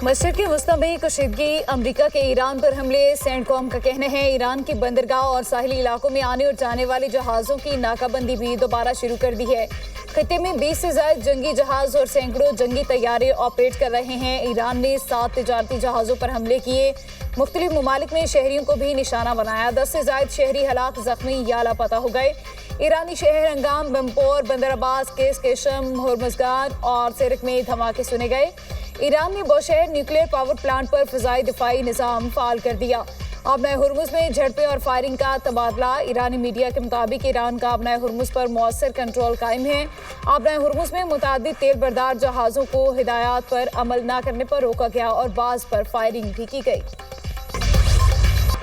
मशरक़ी वस्ती में कशीदगी, अमरीका के ईरान पर हमले। सेंटकॉम का कहना है ईरान की बंदरगाह और साहिली इलाकों में आने और जाने वाले जहाज़ों की नाकाबंदी भी दोबारा शुरू कर दी है। खत्ते में 20 से ज्यादा जंगी जहाज और सैकड़ों जंगी तैयारे ऑपरेट कर रहे हैं। ईरान ने 7 तिजारती जहाज़ों पर हमले किए। मुख्तलिफ ममालिक में शहरियों को भी निशाना बनाया। 10 से ज्यादा शहरी हलाक, जख्मी या लापता हो गए। ईरानी शहर अंगाम, बम्पोर, बंदर अब्बास, केशम, होर्मुज़गान और सिरक में धमाके सुने गए। ईरान ने बोशहर न्यूक्लियर पावर प्लांट पर फ़िज़ाई दिफाई निज़ाम फ़ाल कर दिया। आबनाए हुर्मुज़ में झड़पें और फायरिंग का तबादला। ईरानी मीडिया के मुताबिक ईरान का आबनाए हुर्मुज़ पर मौसर कंट्रोल कायम है। आबनाए हुर्मुज़ में मुतादिद तेल बरदार जहाज़ों को हिदायत पर अमल न करने पर रोका गया और बाज़ पर फायरिंग भी की गई।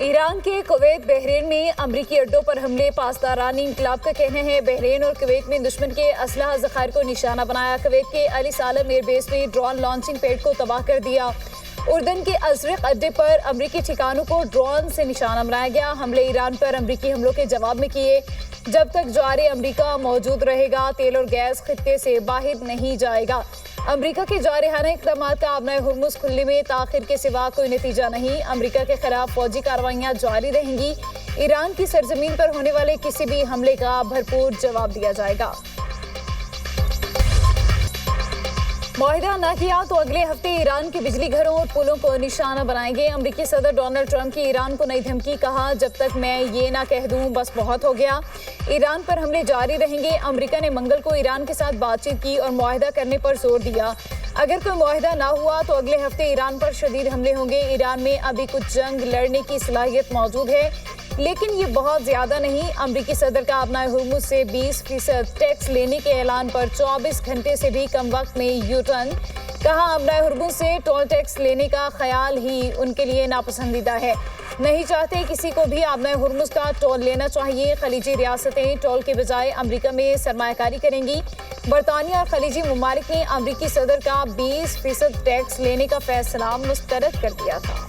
ईरान के कुवैत बहरीन में अमरीकी अड्डों पर हमले। पासदारानी इंकलाब का कहना है बहरीन और कुवैत में दुश्मन के असलहा ज़खायर को निशाना बनाया। कुवैत के अली सालम एयरबेस में ड्रोन लॉन्चिंग पैड को तबाह कर दिया। उर्दन के अजरक अड्डे पर अमरीकी ठिकानों को ड्रोन से निशाना बनाया गया। हमले ईरान पर अमरीकी हमलों के जवाब में किए। जब तक जारी अमरीका मौजूद रहेगा, तेल और गैस खित्ते से बाहर नहीं जाएगा। अमरीका के जारहाना इक़दाम का आबनाए हुर्मुज़ खुलने में ताख़िर के सिवा कोई नतीजा नहीं। अमरीका के खिलाफ फौजी कार्रवाइयाँ जारी रहेंगी। ईरान की सरजमीन पर होने वाले किसी भी हमले का भरपूर जवाब दिया जाएगा। मुआहिदा न किया तो अगले हफ्ते ईरान के बिजली घरों और पुलों को निशाना बनाएंगे। अमरीकी सदर डोनाल्ड ट्रंप की ईरान को नई धमकी। कहा, जब तक मैं ये ना कह दूं बस बहुत हो गया। ईरान पर हमले जारी रहेंगे। अमरीका ने मंगल को ईरान के साथ बातचीत की और मुआहिदा करने पर जोर दिया। अगर कोई मुआहिदा ना हुआ तो अगले हफ्ते ईरान पर शदीद हमले होंगे। ईरान में अभी कुछ जंग लड़ने की सलाहियत मौजूद है, लेकिन ये बहुत ज्यादा नहीं। अमरीकी सदर का आबनाए हुर्मुज़ से 20% टैक्स लेने के ऐलान पर 24 घंटे से भी कम वक्त में यू टर्न। कहा, आबनाए हुर्मुज़ से टोल टैक्स लेने का ख्याल ही उनके लिए नापसंदीदा है। नहीं चाहते किसी को भी आबनाए हुर्मुज़ का टोल लेना चाहिए। खलीजी रियासतें टोल के बजाय अमरीका में सरमायाकारी करेंगी। बरतानिया और खलीजी ममालिक ने अमरीकी सदर का 20% टैक्स लेने का फैसला मुस्तरद कर दिया था।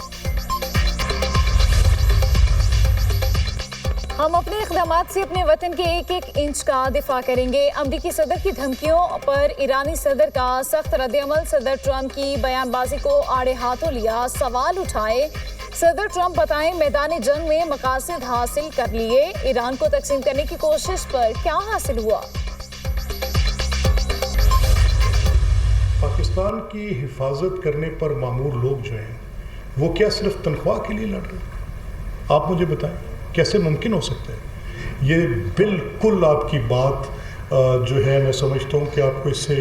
हम अपने इक़दामात से अपने वतन के एक एक इंच का दिफा करेंगे। अमरीकी सदर की धमकियों पर ईरानी सदर का सख्त रद्द-ए-अमल। सदर ट्रंप की बयानबाजी को आड़े हाथों लिया, सवाल उठाए। सदर ट्रंप बताएं, मैदान जंग में मकासद हासिल कर लिए। ईरान को तकसीम करने की कोशिश पर क्या हासिल हुआ? पाकिस्तान की हिफाजत करने पर मामूर लोग जो हैं वो क्या सिर्फ तनख्वाह के लिए लड़ रहे हैं? आप मुझे बताएं, कैसे मुमकिन हो सकता है? ये बिल्कुल आपकी बात जो है, मैं समझता हूँ कि आपको इससे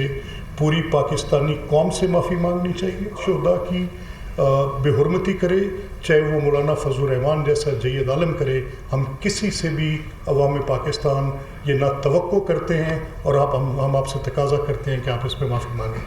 पूरी पाकिस्तानी कौम से माफ़ी मांगनी चाहिए। शुहदा की बेहुरमती करे, चाहे वो मौलाना फजल रहमान जैसा जय्यद आलम करे। हम किसी से भी अवाम पाकिस्तान ये ना तवक्को करते हैं और हम आपसे तकाजा करते हैं कि आप इस पर माफ़ी मांगें।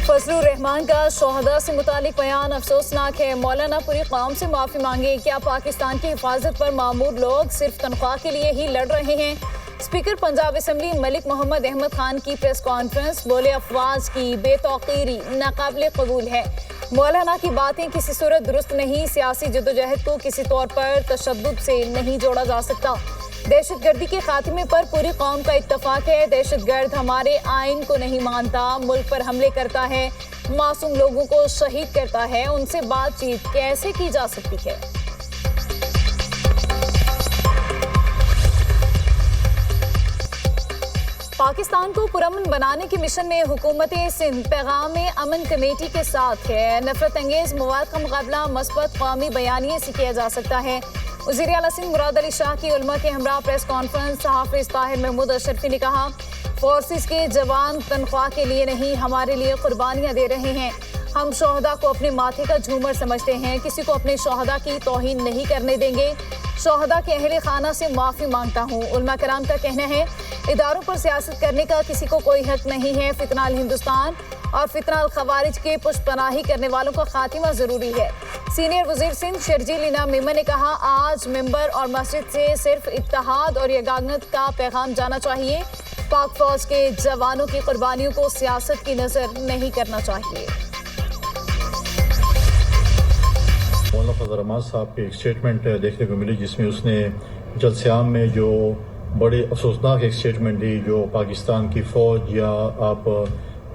फजलुर रहमान का शोहदा से मुतालिक बयान अफसोसनाक है। मौलाना पूरी कौम से माफ़ी मांगे। क्या पाकिस्तान की हिफाजत पर मामूर लोग सिर्फ तनख्वाह के लिए ही लड़ रहे हैं? स्पीकर पंजाब असम्बली मलिक मोहम्मद अहमद खान की प्रेस कॉन्फ्रेंस। बोले, अफवाज की बेतौकीरी नाकाबिल कबूल है। मौलाना की बातें किसी सूरत दुरुस्त नहीं। सियासी जदोजहद को किसी तौर पर तशद्दुद से नहीं जोड़ा जा सकता। दहशतगर्दी के खात्मे पर पूरी कौम का इत्तफाक है। दहशतगर्द हमारे आइन को नहीं मानता, मुल्क पर हमले करता है, मासूम लोगों को शहीद करता है। उनसे बातचीत कैसे की जा सकती है? पाकिस्तान को पुरअमन बनाने के मिशन में हुकूमत सिंध पैगाम अमन कमेटी के साथ है। नफरत अंगेज मवाद का मुकाबला मस्बत कौमी बयानिए से किया जा सकता है। वज़ीर आला सिंध मुराद अली शाह की उलमा के हमरा प्रेस कॉन्फ्रेंस। हाफिज ताहिर महमूद अशरफी ने कहा, फोर्सेस के जवान तनख्वाह के लिए नहीं, हमारे लिए कुर्बानियाँ दे रहे हैं। हम शोहदा को अपने माथे का झूमर समझते हैं। किसी को अपने शोहदा की तौहीन नहीं करने देंगे। शोहदा के अहले खाना से माफ़ी मांगता हूँ। उलमा कराम का कहना है, इदारों पर सियासत करने का किसी को कोई हक नहीं है। फितना अल हिंदुस्तान और फितना अल खवारिज के पुष्पनाही करने वालों का खात्मा ज़रूरी है। सीनियर वज़ीर सिंध शर्जील इनाम मेमन ने कहा, आज मेंबर और मस्जिद से सिर्फ इत्तेहाद और यगानत का पैगाम जाना चाहिए। पाक फौज के जवानों की कुर्बानियों को सियासत की नज़र नहीं करना चाहिए। मौलाना फजल रहमान साहब की एक स्टेटमेंट देखने को मिली, जिसमें उसने जलसियाम में जो बड़ी अफसोसनाक एक स्टेटमेंट दी, जो पाकिस्तान की फ़ौज या आप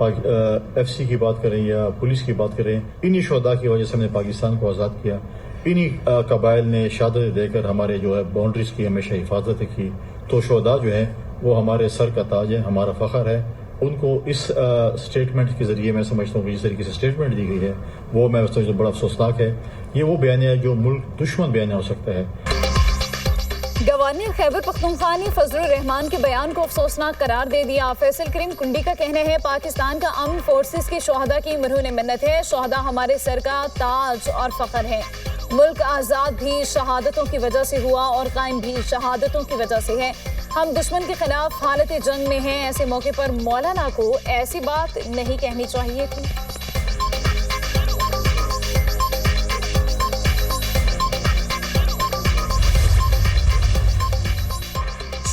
ایف سی کی بات کریں یا پولیس کی بات کریں، انہی شہداء کی وجہ سے ہم نے پاکستان کو آزاد کیا، انہی قبائل نے شہادت دے کر ہمارے جو ہے باؤنڈریز کی ہمیشہ حفاظت کی. تو شہداء جو ہیں وہ ہمارے سر کا تاج ہے، ہمارا فخر ہے. ان کو اس اسٹیٹمنٹ کے ذریعے میں سمجھتا ہوں کہ جس طریقے سے اسٹیٹمنٹ دی گئی ہے وہ میں سمجھتا ہوں بڑا افسوسناک ہے. یہ وہ بیانیہ ہے جو ملک دشمن بیانیہ ہو سکتا ہے. گورنر خیبر پختونخوا نے فضل الرحمان کے بیان کو افسوسناک قرار دے دیا. فیصل کریم کنڈی کا کہنا ہے پاکستان کا امن فورسز کے شہداء کی مرہون منت ہے. شہداء ہمارے سر کا تاج اور فخر ہے. ملک آزاد بھی شہادتوں کی وجہ سے ہوا اور قائم بھی شہادتوں کی وجہ سے ہے. ہم دشمن کے خلاف حالت جنگ میں ہیں. ایسے موقع پر مولانا کو ایسی بات نہیں کہنی چاہیے تھی.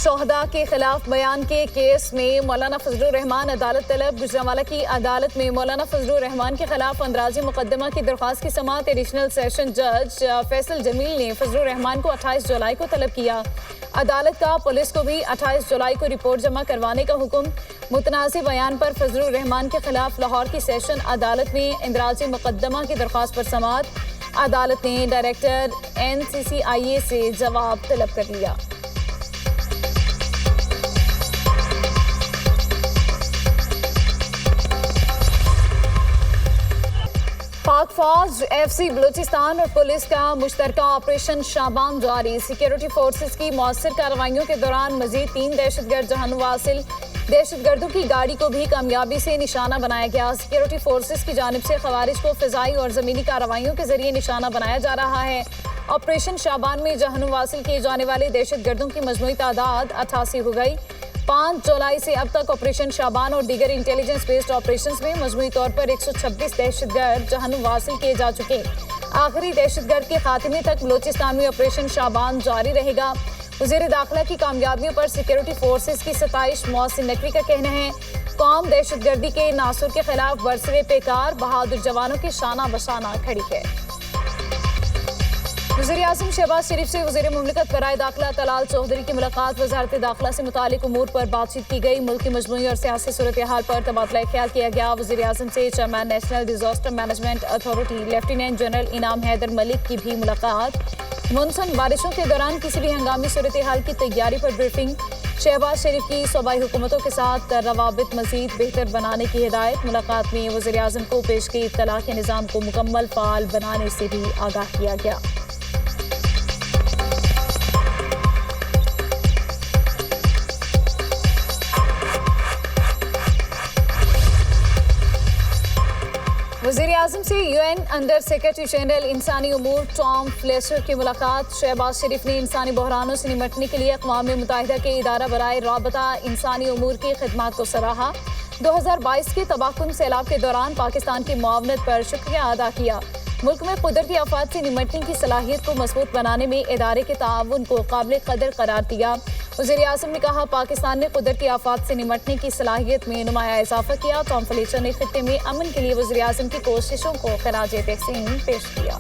شہداء کے خلاف بیان کے کیس میں مولانا فضل الرحمان عدالت طلب. گجرانوالہ کی عدالت میں مولانا فضل الرحمان کے خلاف اندراجی مقدمہ کی درخواست کی سماعت ایڈیشنل سیشن جج فیصل جمیل نے فضل الرحمان کو 28 جولائی کو طلب کیا. عدالت کا پولیس کو بھی 28 جولائی کو رپورٹ جمع کروانے کا حکم. متنازع بیان پر فضل الرحمان کے خلاف لاہور کی سیشن عدالت میں اندراجی مقدمہ کی درخواست پر سماعت. عدالت نے ڈائریکٹر NCCIA سے جواب طلب کر لیا. پاک فوج FC بلوچستان اور پولیس کا مشترکہ آپریشن شابان جاری. سیکیورٹی فورسز کی مؤثر کارروائیوں کے دوران مزید 3 دہشت گرد جہنم واصل. دہشت گردوں کی گاڑی کو بھی کامیابی سے نشانہ بنایا گیا. سیکیورٹی فورسز کی جانب سے خوارج کو فضائی اور زمینی کارروائیوں کے ذریعے نشانہ بنایا جا رہا ہے. آپریشن شابان میں جہنم واصل کیے جانے والے دہشت گردوں کی مجموعی تعداد 88 ہو گئی. 5 جولائی سے اب تک آپریشن شابان اور دیگر انٹیلیجنس بیسڈ آپریشنز میں مجموعی طور پر 126 دہشت گرد جہنم واصل کیے جا چکے. آخری دہشت گرد کے خاتمے تک بلوچستان میں آپریشن شابان جاری رہے گا. وزیر داخلہ کی کامیابیوں پر سیکیورٹی فورسز کی ستائش. محسن نقوی کا کہنا ہے قوم دہشت گردی کے ناصر کے خلاف برسر پیکار بہادر جوانوں کی شانہ بشانہ کھڑی ہے. وزیراعظم شہباز شریف سے وزیر مملکت برائے داخلہ طلال چودھری کی ملاقات. وزارت داخلہ سے متعلق امور پر بات چیت کی گئی. ملک کی مجموعی اور سیاسی صورتحال پر تبادلہ خیال کیا گیا. وزیراعظم سے chairman national disaster management authority lieutenant general انعام حیدر ملک کی بھی ملاقات. مونسون بارشوں کے دوران کسی بھی ہنگامی صورتحال کی تیاری پر بریفنگ. شہباز شریف کی صوبائی حکومتوں کے ساتھ روابط مزید بہتر بنانے کی ہدایت. ملاقات میں وزیراعظم کو پیش کی اطلاع کے نظام کو مکمل فعال بنانے سے بھی آگاہ کیا گیا. وزیراعظم سے UN انڈر سیکرٹری جنرل انسانی امور ٹام فلیچر کی ملاقات. شہباز شریف نے انسانی بحرانوں سے نمٹنے کے لیے اقوام متحدہ کے ادارہ برائے رابطہ انسانی امور کی خدمات کو سراہا. 2022 کے تباہ کن سیلاب کے دوران پاکستان کی معاونت پر شکریہ ادا کیا. ملک میں قدرتی آفات سے نمٹنے کی صلاحیت کو مضبوط بنانے میں ادارے کے تعاون کو قابل قدر قرار دیا. وزیراعظم نے کہا پاکستان نے قدرتی آفات سے نمٹنے کی صلاحیت میں نمایاں اضافہ کیا. ٹام فلیچر نے خطے میں امن کے لیے وزیراعظم کی کوششوں کو خراج تحسین پیش کیا.